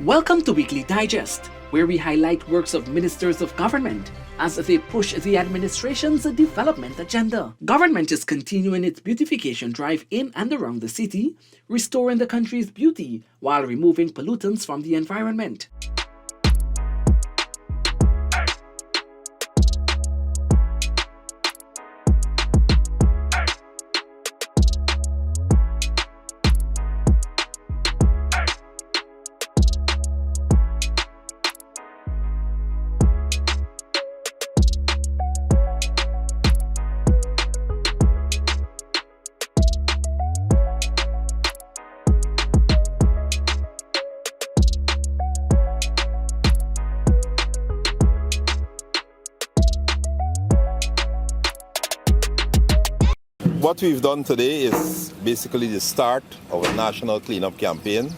Welcome to Weekly Digest, where we highlight works of ministers of government as they push the administration's development agenda. Government is continuing its beautification drive in and around the city, restoring the country's beauty while removing pollutants from the environment. What we've done today is basically the start of a national cleanup campaign.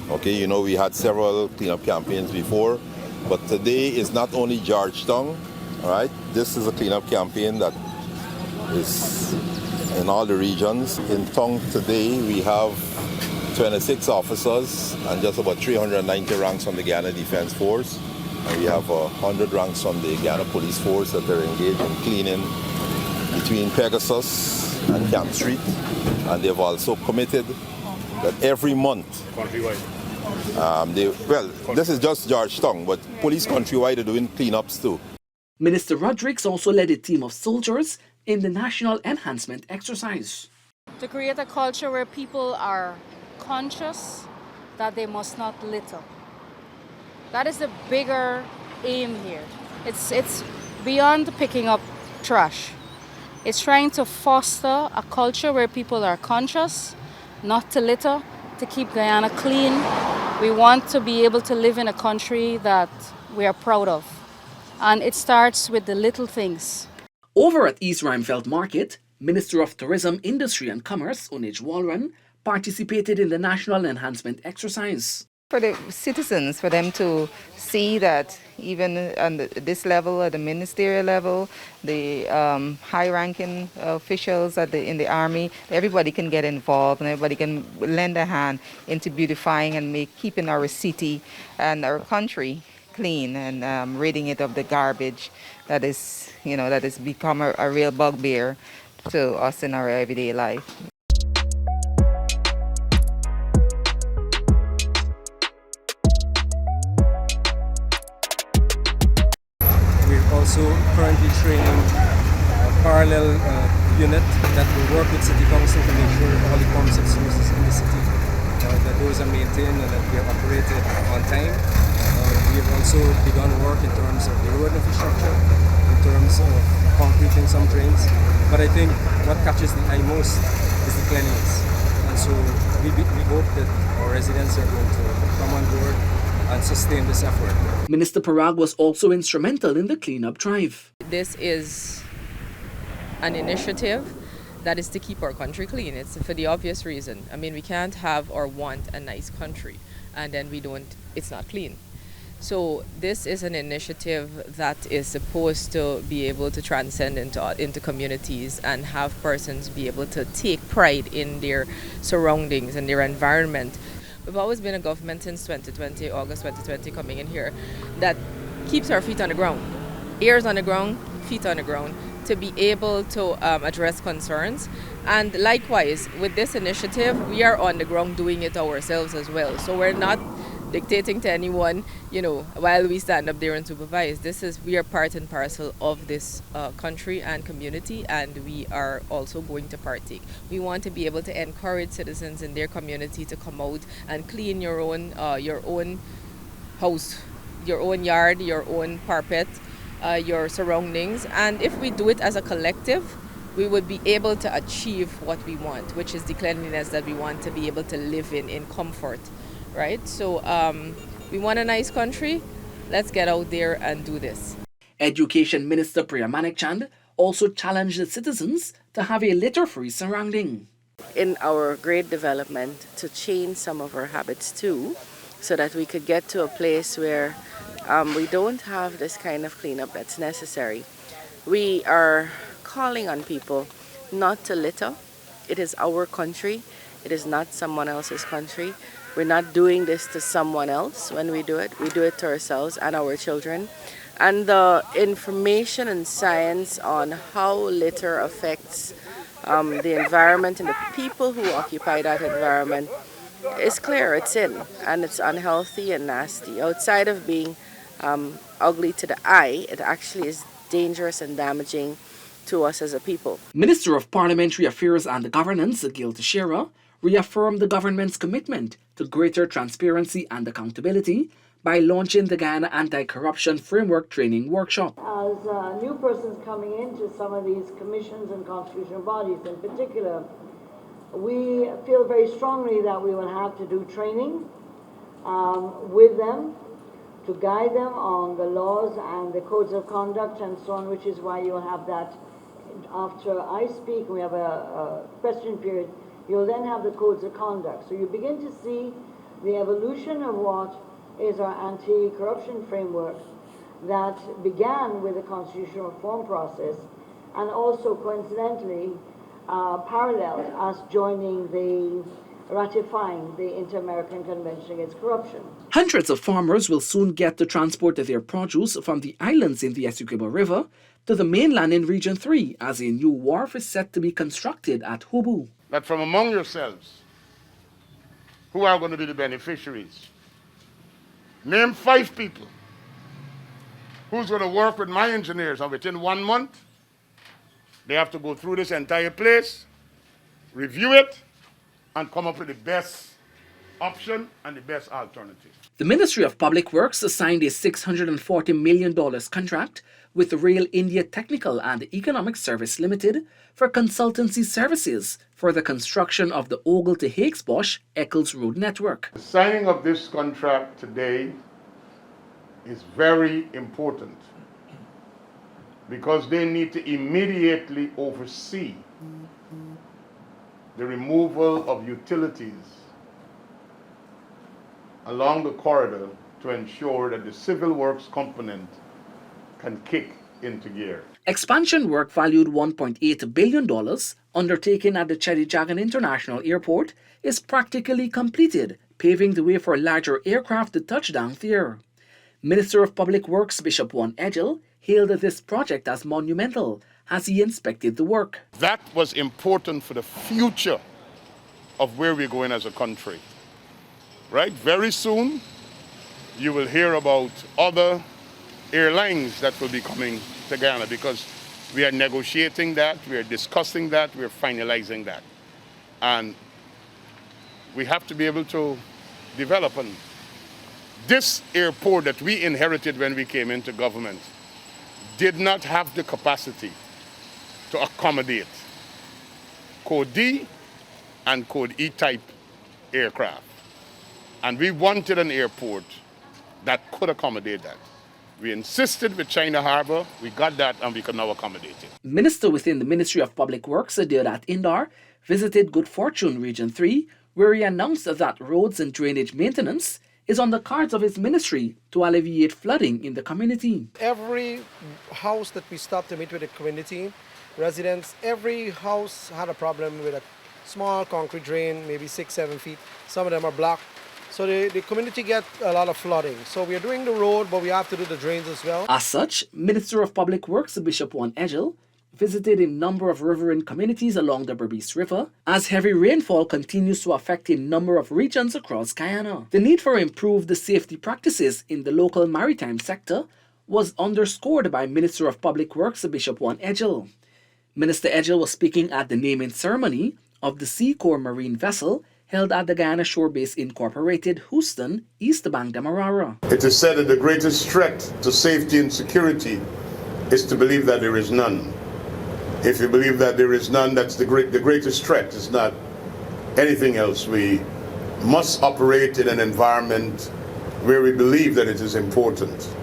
Okay, you know, we had several cleanup campaigns before, but today is not only Georgetown, all right? This is a cleanup campaign that is in all the regions. In town today, we have 26 officers and just about 390 ranks on the Guyana Defense Force. And we have 100 ranks on the Guyana Police Force that are engaged in cleaning between Pegasus and Camp Street, and they've also committed that every month, Countrywide. This is just Georgetown, but police countrywide are doing cleanups too. Minister Rodrigues also led a team of soldiers in the National Enhancement Exercise. To create a culture where people are conscious that they must not litter. That is the bigger aim here. It's beyond picking up trash. It's trying to foster a culture where people are conscious, not to litter, to keep Guyana clean. We want to be able to live in a country that we are proud of. And it starts with the little things. Over at East Rheinfeld Market, Minister of Tourism, Industry and Commerce, Onij Walran, participated in the National Enhancement Exercise. For the citizens, for them to see that even on this level, at the ministerial level, the high-ranking officials in the army, everybody can get involved and everybody can lend a hand into beautifying and keeping our city and our country clean and ridding it of the garbage that is become a real bugbear to us in our everyday life. Also currently training a parallel unit that will work with City Council to make sure all the pumps and sources in the city, that those are maintained and that they are operated on time. We have also begun work in terms of the road infrastructure, in terms of concreting some drains. But I think what catches the eye most is the cleanliness. And so we hope that our residents are going to come on board and sustain this effort. Minister Parag was also instrumental in the cleanup drive. This is an initiative that is to keep our country clean. It's for the obvious reason. I mean, we can't have or want a nice country and then it's not clean. So this is an initiative that is supposed to be able to transcend into communities and have persons be able to take pride in their surroundings and their environment. We've always been a government since 2020, August 2020, coming in here, that keeps our feet on the ground. Ears on the ground, feet on the ground, to be able to address concerns. And likewise, with this initiative, we are on the ground doing it ourselves as well. So we're not dictating to anyone, while we stand up there and supervise. We are part and parcel of this country and community, and we are also going to partake. We want to be able to encourage citizens in their community to come out and clean your own house, your own yard, your own carpet, your surroundings. And if we do it as a collective, we would be able to achieve what we want, which is the cleanliness that we want to be able to live in comfort. Right? So we want a nice country. Let's get out there and do this. Education Minister Priya Manikchand also challenged the citizens to have a litter-free surrounding. In our great development, to change some of our habits too, so that we could get to a place where we don't have this kind of cleanup that's necessary. We are calling on people not to litter. It is our country. It is not someone else's country. We're not doing this to someone else when we do it to ourselves and our children. And the information and science on how litter affects the environment and the people who occupy that environment is clear. It's in, and it's unhealthy and nasty. Outside of being ugly to the eye, it actually is dangerous and damaging to us as a people. Minister of Parliamentary Affairs and Governance, Gil Teixeira, reaffirmed the government's commitment to greater transparency and accountability by launching the Guyana Anti-Corruption Framework Training Workshop. As new persons coming into some of these commissions and constitutional bodies in particular, we feel very strongly that we will have to do training with them to guide them on the laws and the codes of conduct and so on, which is why you'll have that after I speak, we have a question period, you'll then have the codes of conduct. So you begin to see the evolution of what is our anti-corruption framework that began with the constitutional reform process and also coincidentally paralleled us ratifying the Inter-American Convention Against Corruption. Hundreds of farmers will soon get to transport their produce from the islands in the Essequibo River to the mainland in Region 3 as a new wharf is set to be constructed at Hubu. That from among yourselves, who are going to be the beneficiaries, name 5 people who's going to work with my engineers, and within 1 month, they have to go through this entire place, review it, and come up with the best option and the best alternative. The Ministry of Public Works signed a $640 million contract with Rail India Technical and Economic Service Limited for consultancy services for the construction of the Ogle to Hakes-Bosch Eccles Road network. The signing of this contract today is very important because they need to immediately oversee the removal of utilities along the corridor to ensure that the civil works component can kick into gear. Expansion work valued $1.8 billion undertaken at the Chedijagan International Airport is practically completed, paving the way for larger aircraft to touch down there. Minister of Public Works Bishop Juan Edgell hailed this project as monumental as he inspected the work. That was important for the future of where we're going as a country. Right? Very soon, you will hear about other airlines that will be coming to Guyana because we are negotiating that, we are discussing that, we are finalizing that. And we have to be able to develop. And this airport that we inherited when we came into government did not have the capacity to accommodate Code D and Code E type aircraft. And we wanted an airport that could accommodate that. We insisted with China Harbor, we got that, and we can now accommodate it. Minister within the Ministry of Public Works, Deodat Indar, visited Good Fortune Region 3, where he announced that roads and drainage maintenance is on the cards of his ministry to alleviate flooding in the community. Every house that we stopped to meet with the community residents, every house had a problem with a small concrete drain, maybe 6-7 feet. Some of them are blocked. So the community get a lot of flooding. So we are doing the road, but we have to do the drains as well. As such, Minister of Public Works Bishop Juan Edgell visited a number of riverine communities along the Berbice River as heavy rainfall continues to affect a number of regions across Guyana. The need for improved safety practices in the local maritime sector was underscored by Minister of Public Works Bishop Juan Edgell. Minister Edgell was speaking at the naming ceremony of the Sea Corps Marine vessel held at the Guyana Shore Base Incorporated, Houston, East Bank, Demerara. It is said that the greatest threat to safety and security is to believe that there is none. If you believe that there is none, that's the greatest threat. It's not anything else. We must operate in an environment where we believe that it is important.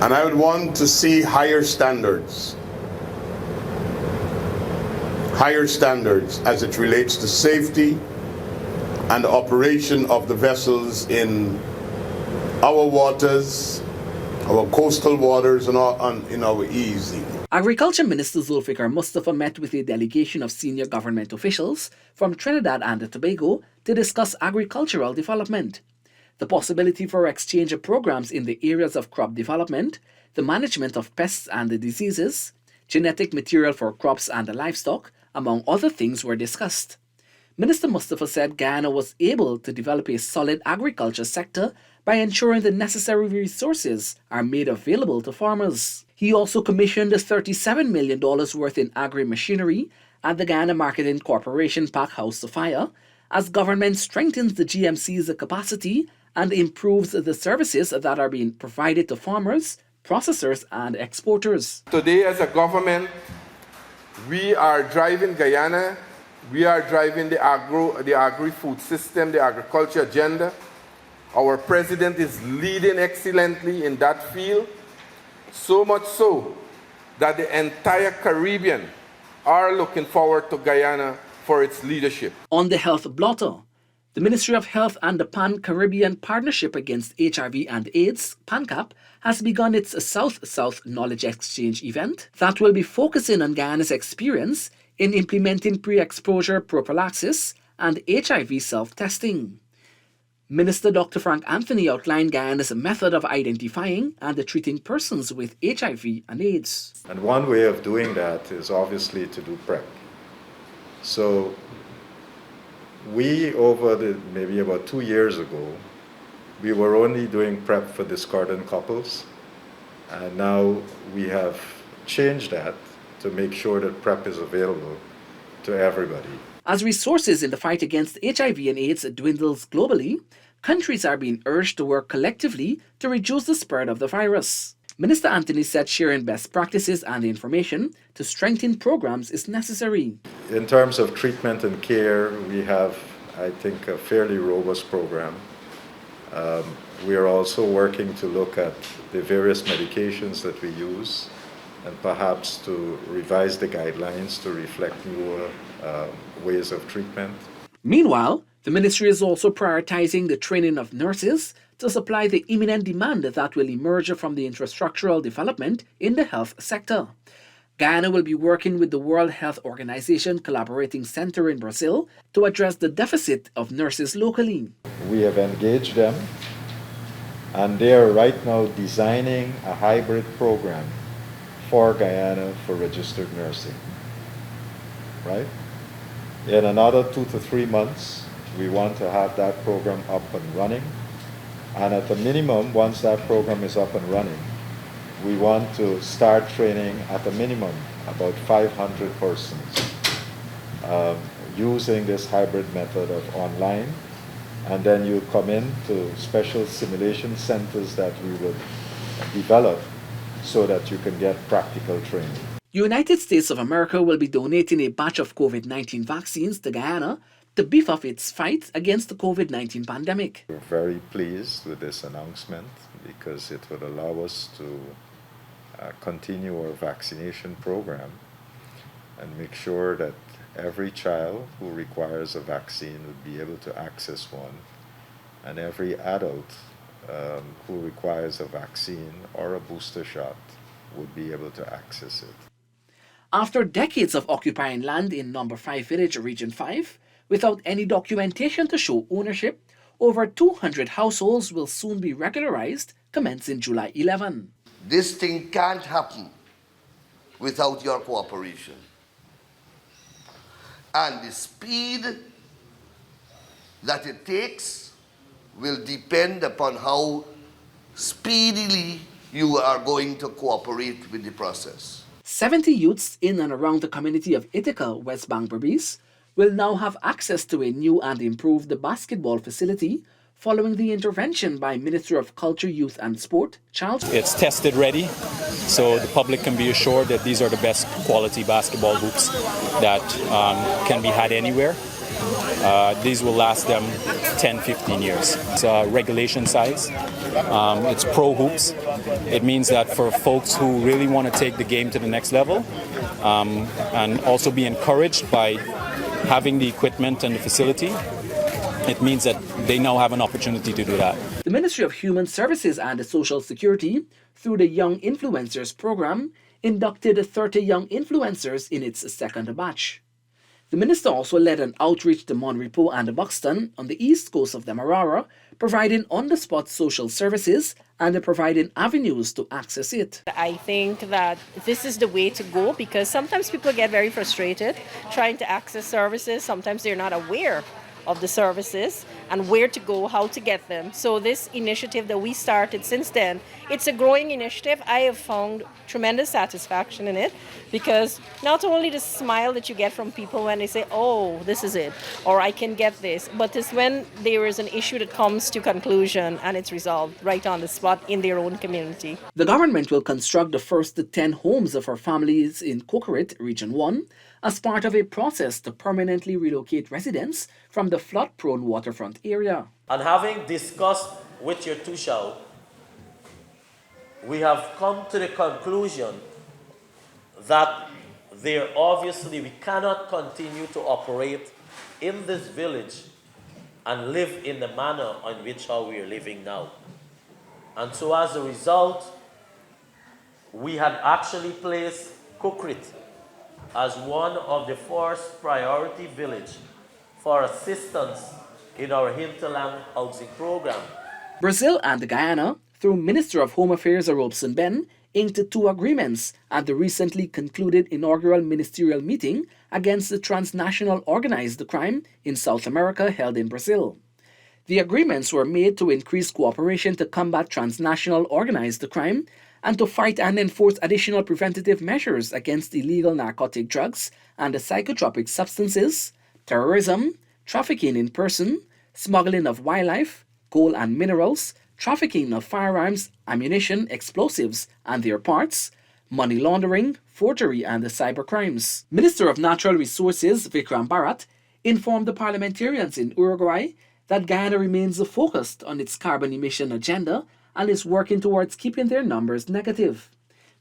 And I would want to see higher standards as it relates to safety and operation of the vessels in our waters, our coastal waters and in our EEZ. Agriculture Minister Zulfikar Mustafa met with a delegation of senior government officials from Trinidad and Tobago to discuss agricultural development. The possibility for exchange of programs in the areas of crop development, the management of pests and diseases, genetic material for crops and livestock, among other things were discussed. Minister Mustafa said Guyana was able to develop a solid agriculture sector by ensuring the necessary resources are made available to farmers. He also commissioned $37 million worth in agri-machinery at the Guyana Marketing Corporation Pack House Sophia as government strengthens the GMC's capacity and improves the services that are being provided to farmers, processors and exporters. Today as a government, we are driving Guyana, we are driving the agri-food system, the agriculture agenda. Our president is leading excellently in that field, so much so that the entire Caribbean are looking forward to Guyana for its leadership. On the health blotter, the Ministry of Health and the Pan-Caribbean Partnership Against HIV and AIDS, PANCAP, has begun its South-South Knowledge Exchange event that will be focusing on Guyana's experience in implementing pre-exposure prophylaxis and HIV self-testing. Minister Dr. Frank Anthony outlined Guyana's method of identifying and treating persons with HIV and AIDS. And one way of doing that is obviously to do PrEP. So we, maybe about 2 years ago, we were only doing PrEP for discordant couples, and now we have changed that to make sure that PrEP is available to everybody. As resources in the fight against HIV and AIDS dwindles globally, countries are being urged to work collectively to reduce the spread of the virus. Minister Anthony said sharing best practices and information to strengthen programs is necessary. In terms of treatment and care, we have, I think, a fairly robust program. We are also working to look at the various medications that we use and perhaps to revise the guidelines to reflect newer ways of treatment. Meanwhile, the ministry is also prioritizing the training of nurses to supply the imminent demand that will emerge from the infrastructural development in the health sector. Guyana will be working with the World Health Organization Collaborating Center in Brazil to address the deficit of nurses locally. We have engaged them, and they are right now designing a hybrid program for Guyana for registered nursing. Right? In another 2 to 3 months, we want to have that program up and running. And at the minimum, once that program is up and running, we want to start training at a minimum about 500 persons using this hybrid method of online. And then you come into special simulation centers that we will develop so that you can get practical training. United States of America will be donating a batch of COVID-19 vaccines to Guyana to beef up its fight against the COVID-19 pandemic. We're very pleased with this announcement because it would allow us to continue our vaccination program and make sure that every child who requires a vaccine would be able to access one, and every adult who requires a vaccine or a booster shot would be able to access it. After decades of occupying land in Number 5 Village, Region 5, without any documentation to show ownership, over 200 households will soon be regularized, commencing July 11. This thing can't happen without your cooperation. And the speed that it takes will depend upon how speedily you are going to cooperate with the process. 70 youths in and around the community of Ithaca, West Bank Berbice, will now have access to a new and improved basketball facility following the intervention by Minister of Culture, Youth and Sport, Charles. It's tested ready, so the public can be assured that these are the best quality basketball hoops that can be had anywhere. These will last them 10-15 years. It's regulation size. It's pro hoops. It means that for folks who really want to take the game to the next level and also be encouraged by having the equipment and the facility, it means that they now have an opportunity to do that. The Ministry of Human Services and Social Security, through the Young Influencers program, inducted 30 young influencers in its second batch. The minister also led an outreach to Monrepo and Buxton on the east coast of Demerara, providing on-the-spot social services and providing avenues to access it. I think that this is the way to go because sometimes people get very frustrated trying to access services. Sometimes they're not aware of the services and where to go, how to get them. So this initiative that we started since then, it's a growing initiative. I have found tremendous satisfaction in it because not only the smile that you get from people when they say, oh, this is it, or I can get this, but it's when there is an issue that comes to conclusion and it's resolved right on the spot in their own community. The government will construct the first 10 homes for families in Cocorite, Region 1, as part of a process to permanently relocate residents from the flood-prone waterfront area. And having discussed with your Tushao, we have come to the conclusion that we cannot continue to operate in this village and live in the manner in which how we are living now. And so as a result, we had actually placed Cocorite as one of the first priority village for assistance in our hinterland housing program. Brazil and Guyana, through Minister of Home Affairs Robson Ben, inked 2 agreements at the recently concluded inaugural ministerial meeting against the transnational organized crime in South America held in Brazil. The agreements were made to increase cooperation to combat transnational organized crime and to fight and enforce additional preventative measures against illegal narcotic drugs and psychotropic substances, terrorism, trafficking in person, smuggling of wildlife, coal and minerals, trafficking of firearms, ammunition, explosives and their parts, money laundering, forgery and cybercrimes. Minister of Natural Resources Vikram Bharat informed the parliamentarians in Uruguay that Guyana remains focused on its carbon emission agenda and is working towards keeping their numbers negative.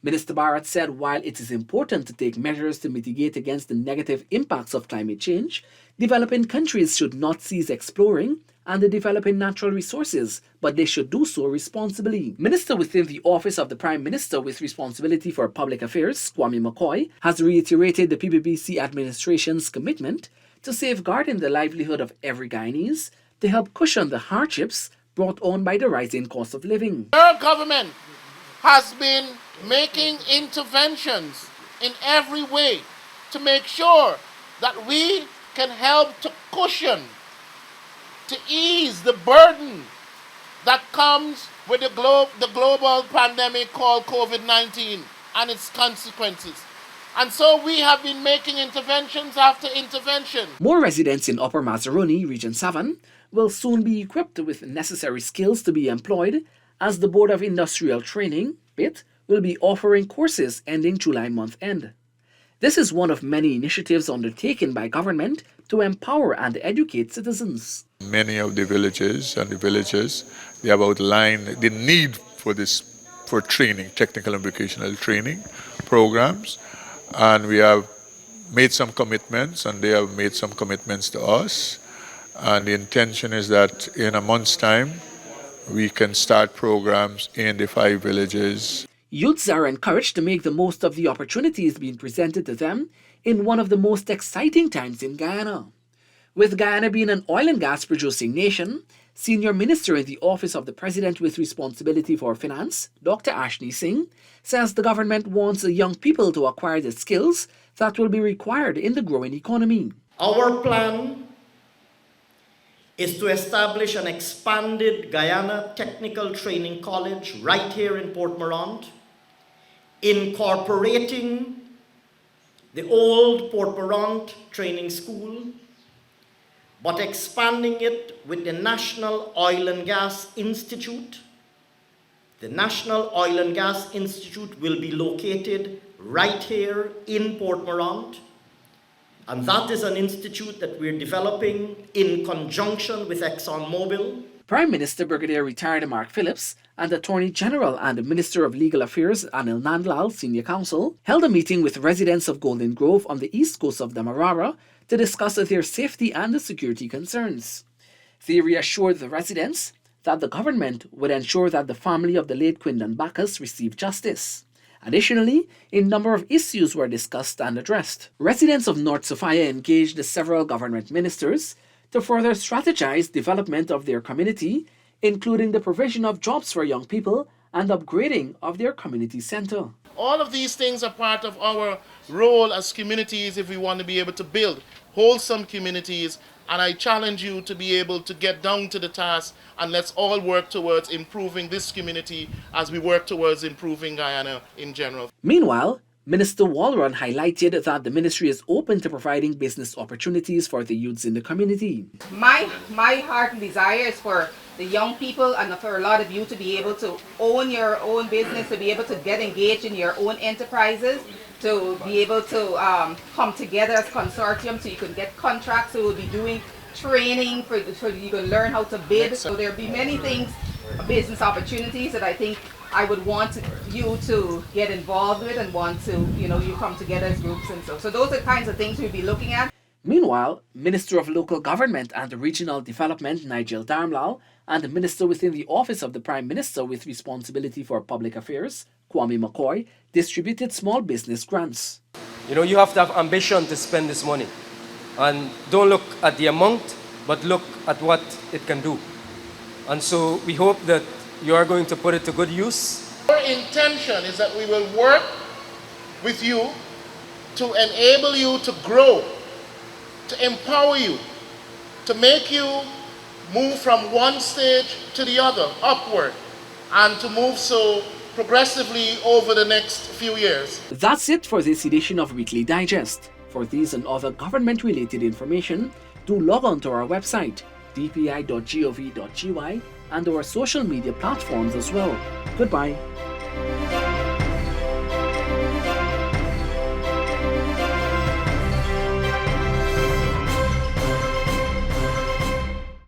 Minister Bharat said while it is important to take measures to mitigate against the negative impacts of climate change, developing countries should not cease exploring and developing natural resources, but they should do so responsibly. Minister within the Office of the Prime Minister with responsibility for public affairs, Kwame McCoy, has reiterated the PPBC administration's commitment to safeguarding the livelihood of every Guyanese to help cushion the hardships brought on by the rising cost of living. Our government has been making interventions in every way to make sure that we can help to cushion, to ease the burden that comes with the global pandemic called COVID-19 and its consequences. And so we have been making interventions after intervention. More residents in Upper Mazaruni, Region 7, will soon be equipped with necessary skills to be employed as the Board of Industrial Training, BIT, will be offering courses ending July month end. This is one of many initiatives undertaken by government to empower and educate citizens. Many of the villages and the villages, they have outlined the need for training, technical and vocational training programs, and we have made some commitments and they have made some commitments to us, and the intention is that in a month's time we can start programs in the 5 villages. Youths are encouraged to make the most of the opportunities being presented to them in one of the most exciting times in Guyana. With Guyana being an oil and gas producing nation, Senior Minister in the Office of the President with responsibility for finance, Dr. Ashni Singh, says the government wants the young people to acquire the skills that will be required in the growing economy. Our plan is to establish an expanded Guyana Technical Training College right here in Port Morant, incorporating the old Port Morant Training School, but expanding it with the National Oil and Gas Institute. The National Oil and Gas Institute will be located right here in Port Morant, and that is an institute that we're developing in conjunction with ExxonMobil. Prime Minister Brigadier Retired Mark Phillips and Attorney General and Minister of Legal Affairs Anil Nandlal Senior Counsel held a meeting with residents of Golden Grove on the east coast of Demerara to discuss their safety and security concerns. They reassured the residents that the government would ensure that the family of the late Quindon Bacchus receive justice. Additionally, a number of issues were discussed and addressed. Residents of North Sophia engaged several government ministers to further strategize development of their community, including the provision of jobs for young people and upgrading of their community center. All of these things are part of our role as communities if we want to be able to build wholesome communities, and I challenge you to be able to get down to the task, and let's all work towards improving this community as we work towards improving Guyana in general. Meanwhile, Minister Walron highlighted that the ministry is open to providing business opportunities for the youths in the community. My heart and desire is for the young people and for a lot of you to be able to own your own business, to be able to get engaged in your own enterprises, to be able to come together as consortium so you can get contracts. So we'll be doing training so you can learn how to bid. So there'll be many things, business opportunities that I think I would want you to get involved with and want to, you come together as groups and so those are the kinds of things we'll be looking at. Meanwhile, Minister of Local Government and Regional Development Nigel Darmlal and the Minister within the Office of the Prime Minister with responsibility for public affairs, Kwame McCoy, distributed small business grants. You have to have ambition to spend this money. And don't look at the amount, but look at what it can do. And so we hope that you are going to put it to good use. Our intention is that we will work with you to enable you to grow, to empower you, to make you move from one stage to the other, upward, and to move so progressively over the next few years. That's it for this edition of Weekly Digest. For these and other government-related information, do log on to our website, dpi.gov.gy, and our social media platforms as well. Goodbye.